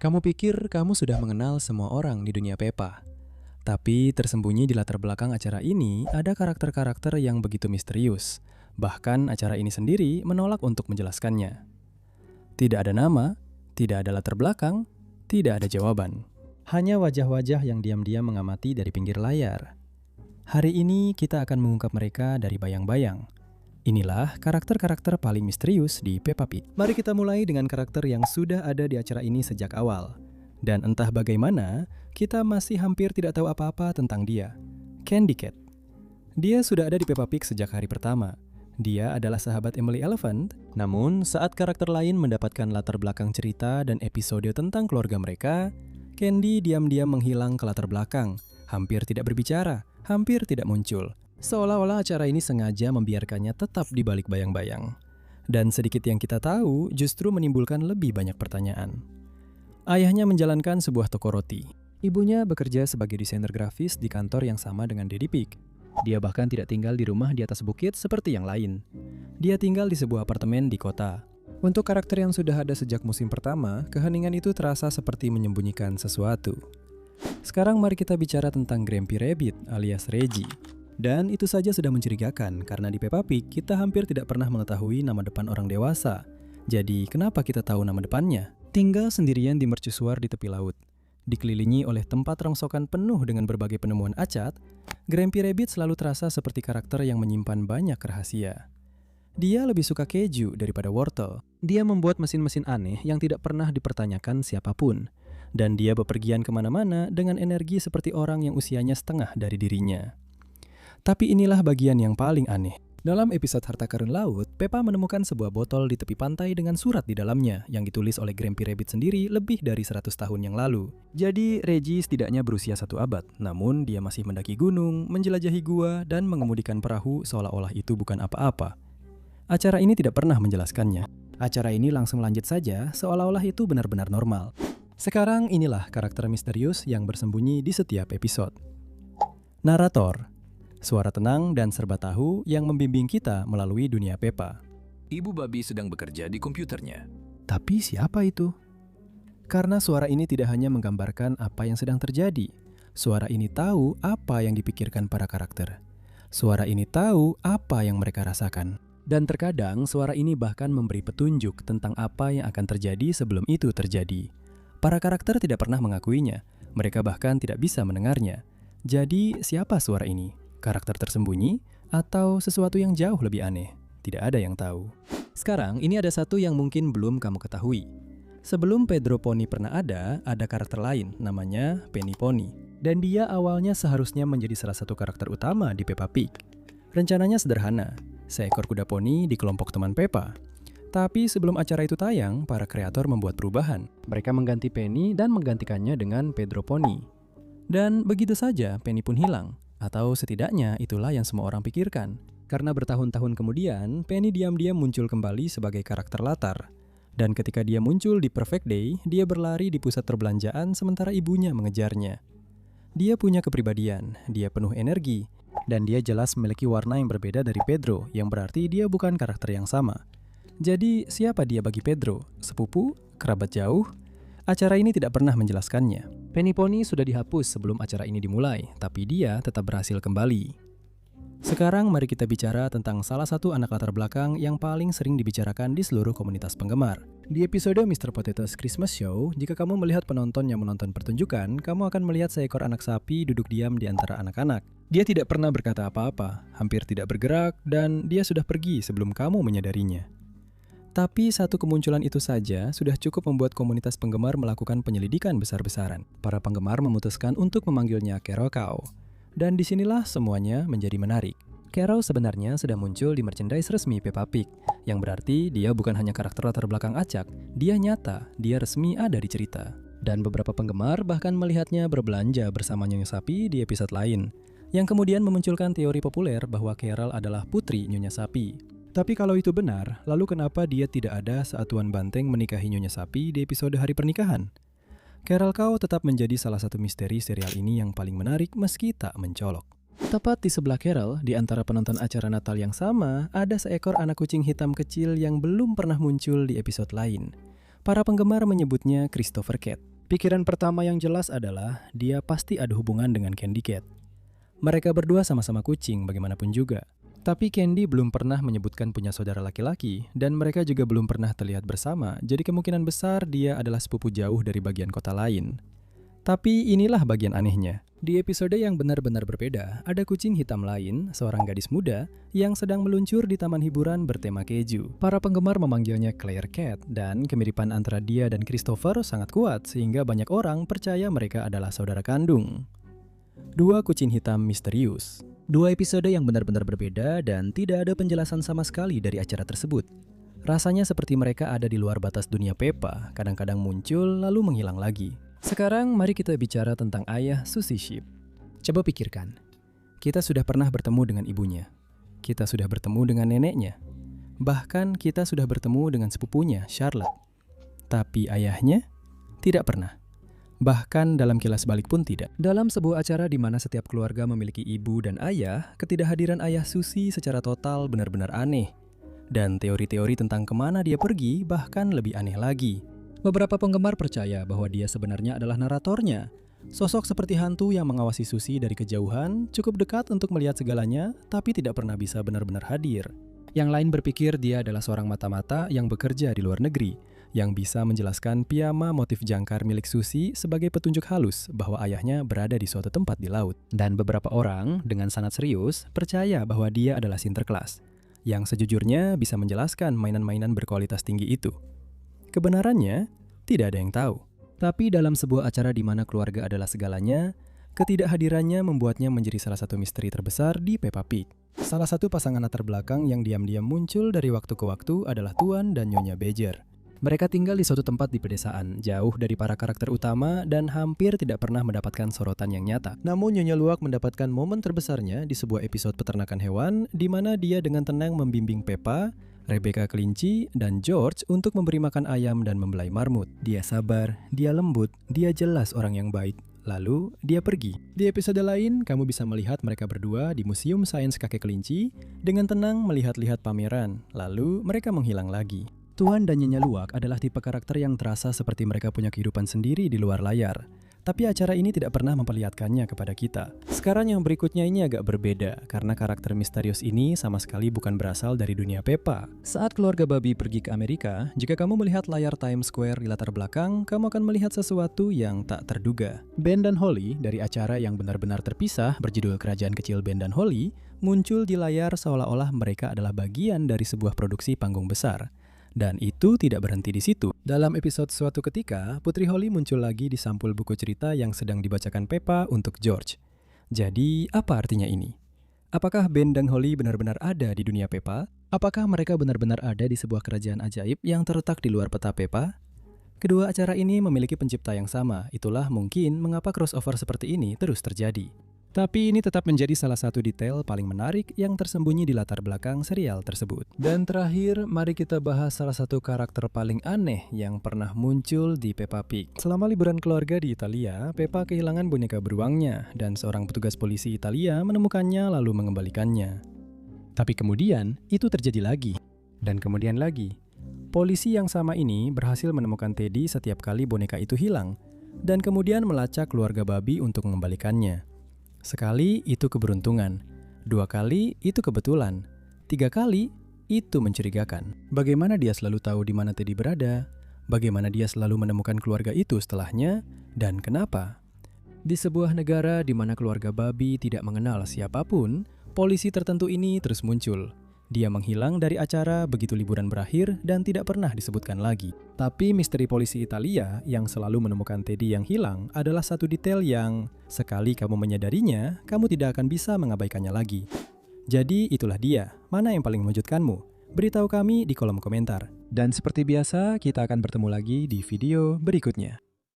Kamu pikir kamu sudah mengenal semua orang di dunia Peppa. Tapi tersembunyi di latar belakang acara ini ada karakter-karakter yang begitu misterius. Bahkan acara ini sendiri menolak untuk menjelaskannya. Tidak ada nama, tidak ada latar belakang, tidak ada jawaban. Hanya wajah-wajah yang diam-diam mengamati dari pinggir layar. Hari ini kita akan mengungkap mereka dari bayang-bayang. Inilah karakter-karakter paling misterius di Peppa Pig. Mari kita mulai dengan karakter yang sudah ada di acara ini sejak awal. Dan entah bagaimana, kita masih hampir tidak tahu apa-apa tentang dia. Candy Cat. Dia sudah ada di Peppa Pig sejak hari pertama. Dia adalah sahabat Emily Elephant. Namun, saat karakter lain mendapatkan latar belakang cerita dan episode tentang keluarga mereka, Candy diam-diam menghilang ke latar belakang. Hampir tidak berbicara, hampir tidak muncul. Seolah-olah acara ini sengaja membiarkannya tetap di balik bayang-bayang. Dan sedikit yang kita tahu justru menimbulkan lebih banyak pertanyaan. Ayahnya menjalankan sebuah toko roti. Ibunya bekerja sebagai desainer grafis di kantor yang sama dengan Daddy Pig. Dia bahkan tidak tinggal di rumah di atas bukit seperti yang lain. Dia tinggal di sebuah apartemen di kota. Untuk karakter yang sudah ada sejak musim pertama, keheningan itu terasa seperti menyembunyikan sesuatu. Sekarang mari kita bicara tentang Grampy Rabbit alias Reggie. Dan itu saja sudah mencurigakan karena di Peppa Pig kita hampir tidak pernah mengetahui nama depan orang dewasa. Jadi kenapa kita tahu nama depannya? Tinggal sendirian di mercusuar di tepi laut. Dikelilingi oleh tempat rongsokan penuh dengan berbagai penemuan acak, Grampy Rabbit selalu terasa seperti karakter yang menyimpan banyak rahasia. Dia lebih suka keju daripada wortel. Dia membuat mesin-mesin aneh yang tidak pernah dipertanyakan siapapun. Dan dia bepergian kemana-mana dengan energi seperti orang yang usianya setengah dari dirinya. Tapi inilah bagian yang paling aneh. Dalam episode Harta Karun Laut, Peppa menemukan sebuah botol di tepi pantai dengan surat di dalamnya yang ditulis oleh Grampy Rabbit sendiri lebih dari 100 tahun yang lalu. Jadi Reggie setidaknya berusia 1 abad, namun dia masih mendaki gunung, menjelajahi gua, dan mengemudikan perahu seolah-olah itu bukan apa-apa. Acara ini tidak pernah menjelaskannya. Acara ini langsung lanjut saja seolah-olah itu benar-benar normal. Sekarang inilah karakter misterius yang bersembunyi di setiap episode. Narator. Suara tenang dan serba tahu yang membimbing kita melalui dunia Peppa. Ibu babi sedang bekerja di komputernya. Tapi siapa itu? Karena suara ini tidak hanya menggambarkan apa yang sedang terjadi. Suara ini tahu apa yang dipikirkan para karakter. Suara ini tahu apa yang mereka rasakan. Dan terkadang suara ini bahkan memberi petunjuk tentang apa yang akan terjadi sebelum itu terjadi. Para karakter tidak pernah mengakuinya. Mereka bahkan tidak bisa mendengarnya. Jadi siapa suara ini? Karakter tersembunyi, atau sesuatu yang jauh lebih aneh? Tidak ada yang tahu. Sekarang, ini ada satu yang mungkin belum kamu ketahui. Sebelum Pedro Pony pernah ada karakter lain, namanya Penny Pony. Dan dia awalnya seharusnya menjadi salah satu karakter utama di Peppa Pig. Rencananya sederhana, seekor kuda poni di kelompok teman Peppa. Tapi sebelum acara itu tayang, para kreator membuat perubahan. Mereka mengganti Penny dan menggantikannya dengan Pedro Pony. Dan begitu saja, Penny pun hilang. Atau setidaknya itulah yang semua orang pikirkan. Karena bertahun-tahun kemudian, Penny diam-diam muncul kembali sebagai karakter latar. Dan ketika dia muncul di Perfect Day, dia berlari di pusat perbelanjaan sementara ibunya mengejarnya. Dia punya kepribadian, dia penuh energi, dan dia jelas memiliki warna yang berbeda dari Pedro, yang berarti dia bukan karakter yang sama. Jadi, siapa dia bagi Pedro? Sepupu? Kerabat jauh? Acara ini tidak pernah menjelaskannya. Penny Pony sudah dihapus sebelum acara ini dimulai, tapi dia tetap berhasil kembali. Sekarang mari kita bicara tentang salah satu anak latar belakang yang paling sering dibicarakan di seluruh komunitas penggemar. Di episode Mr. Potato's Christmas Show, jika kamu melihat penonton yang menonton pertunjukan, kamu akan melihat seekor anak sapi duduk diam di antara anak-anak. Dia tidak pernah berkata apa-apa, hampir tidak bergerak, dan dia sudah pergi sebelum kamu menyadarinya. Tapi satu kemunculan itu saja sudah cukup membuat komunitas penggemar melakukan penyelidikan besar-besaran. Para penggemar memutuskan untuk memanggilnya Carol Cow. Dan disinilah semuanya menjadi menarik. Carol sebenarnya sudah muncul di merchandise resmi Peppa Pig, yang berarti dia bukan hanya karakter latar belakang acak, dia nyata, dia resmi ada di cerita. Dan beberapa penggemar bahkan melihatnya berbelanja bersama Nyonya Sapi di episode lain, yang kemudian memunculkan teori populer bahwa Carol adalah putri Nyonya Sapi. Tapi kalau itu benar, lalu kenapa dia tidak ada saat Tuan Banteng menikahi Nyonya Sapi di episode hari pernikahan? Carol Cow tetap menjadi salah satu misteri serial ini yang paling menarik meski tak mencolok. Tepat di sebelah Carol, di antara penonton acara Natal yang sama, ada seekor anak kucing hitam kecil yang belum pernah muncul di episode lain. Para penggemar menyebutnya Christopher Cat. Pikiran pertama yang jelas adalah dia pasti ada hubungan dengan Candy Cat. Mereka berdua sama-sama kucing bagaimanapun juga. Tapi Candy belum pernah menyebutkan punya saudara laki-laki dan mereka juga belum pernah terlihat bersama, jadi kemungkinan besar dia adalah sepupu jauh dari bagian kota lain. Tapi inilah bagian anehnya. Di episode yang benar-benar berbeda, ada kucing hitam lain, seorang gadis muda, yang sedang meluncur di taman hiburan bertema keju. Para penggemar memanggilnya Claire Cat, dan kemiripan antara dia dan Christopher sangat kuat sehingga banyak orang percaya mereka adalah saudara kandung. Dua kucing hitam misterius. Dua episode yang benar-benar berbeda dan tidak ada penjelasan sama sekali dari acara tersebut. Rasanya seperti mereka ada di luar batas dunia Peppa, kadang-kadang muncul lalu menghilang lagi. Sekarang mari kita bicara tentang ayah Susie Sheep. Coba pikirkan, kita sudah pernah bertemu dengan ibunya. Kita sudah bertemu dengan neneknya. Bahkan kita sudah bertemu dengan sepupunya, Charlotte. Tapi ayahnya tidak pernah. Bahkan dalam kilas balik pun tidak. Dalam sebuah acara di mana setiap keluarga memiliki ibu dan ayah, ketidakhadiran ayah Susie secara total benar-benar aneh. Dan teori-teori tentang kemana dia pergi bahkan lebih aneh lagi. Beberapa penggemar percaya bahwa dia sebenarnya adalah naratornya. Sosok seperti hantu yang mengawasi Susie dari kejauhan, cukup dekat untuk melihat segalanya, tapi tidak pernah bisa benar-benar hadir. Yang lain berpikir dia adalah seorang mata-mata yang bekerja di luar negeri, yang bisa menjelaskan piyama motif jangkar milik Susie sebagai petunjuk halus bahwa ayahnya berada di suatu tempat di laut. Dan beberapa orang, dengan sangat serius, percaya bahwa dia adalah Sinterklas, yang sejujurnya bisa menjelaskan mainan-mainan berkualitas tinggi itu. Kebenarannya, tidak ada yang tahu. Tapi dalam sebuah acara di mana keluarga adalah segalanya, ketidakhadirannya membuatnya menjadi salah satu misteri terbesar di Peppa Pig. Salah satu pasangan latar belakang yang diam-diam muncul dari waktu ke waktu adalah Tuan dan Nyonya Badger. Mereka tinggal di suatu tempat di pedesaan, jauh dari para karakter utama dan hampir tidak pernah mendapatkan sorotan yang nyata. Namun Nyonya Luwak mendapatkan momen terbesarnya di sebuah episode peternakan hewan di mana dia dengan tenang membimbing Peppa, Rebecca kelinci, dan George untuk memberi makan ayam dan membelai marmut. Dia sabar, dia lembut, dia jelas orang yang baik. Lalu, dia pergi. Di episode lain, kamu bisa melihat mereka berdua di Museum Sains Kakek Kelinci dengan tenang melihat-lihat pameran. Lalu, mereka menghilang lagi. Tuan dan Nyonya Luwak adalah tipe karakter yang terasa seperti mereka punya kehidupan sendiri di luar layar. Tapi acara ini tidak pernah memperlihatkannya kepada kita. Sekarang yang berikutnya ini agak berbeda, karena karakter misterius ini sama sekali bukan berasal dari dunia Peppa. Saat keluarga babi pergi ke Amerika, jika kamu melihat layar Times Square di latar belakang, kamu akan melihat sesuatu yang tak terduga. Ben dan Holly, dari acara yang benar-benar terpisah berjudul Kerajaan Kecil Ben dan Holly, muncul di layar seolah-olah mereka adalah bagian dari sebuah produksi panggung besar. Dan itu tidak berhenti di situ. Dalam episode Suatu Ketika, Putri Holly muncul lagi di sampul buku cerita yang sedang dibacakan Peppa untuk George. Jadi, apa artinya ini? Apakah Ben dan Holly benar-benar ada di dunia Peppa? Apakah mereka benar-benar ada di sebuah kerajaan ajaib yang terletak di luar peta Peppa? Kedua acara ini memiliki pencipta yang sama, itulah mungkin mengapa crossover seperti ini terus terjadi. Tapi ini tetap menjadi salah satu detail paling menarik yang tersembunyi di latar belakang serial tersebut. Dan terakhir, mari kita bahas salah satu karakter paling aneh yang pernah muncul di Peppa Pig. Selama liburan keluarga di Italia, Peppa kehilangan boneka beruangnya, dan seorang petugas polisi Italia menemukannya lalu mengembalikannya. Tapi kemudian, itu terjadi lagi. Dan kemudian lagi. Polisi yang sama ini berhasil menemukan Teddy setiap kali boneka itu hilang, dan kemudian melacak keluarga babi untuk mengembalikannya. Sekali itu keberuntungan, 2 kali itu kebetulan, 3 kali itu mencurigakan. Bagaimana dia selalu tahu di mana Teddy berada? Bagaimana dia selalu menemukan keluarga itu setelahnya? Dan kenapa? Di sebuah negara di mana keluarga babi tidak mengenal siapapun, polisi tertentu ini terus muncul. Dia menghilang dari acara begitu liburan berakhir dan tidak pernah disebutkan lagi. Tapi misteri polisi Italia yang selalu menemukan Teddy yang hilang adalah satu detail yang, sekali kamu menyadarinya, kamu tidak akan bisa mengabaikannya lagi. Jadi itulah dia, mana yang paling mengejutkanmu? Beritahu kami di kolom komentar. Dan seperti biasa, kita akan bertemu lagi di video berikutnya.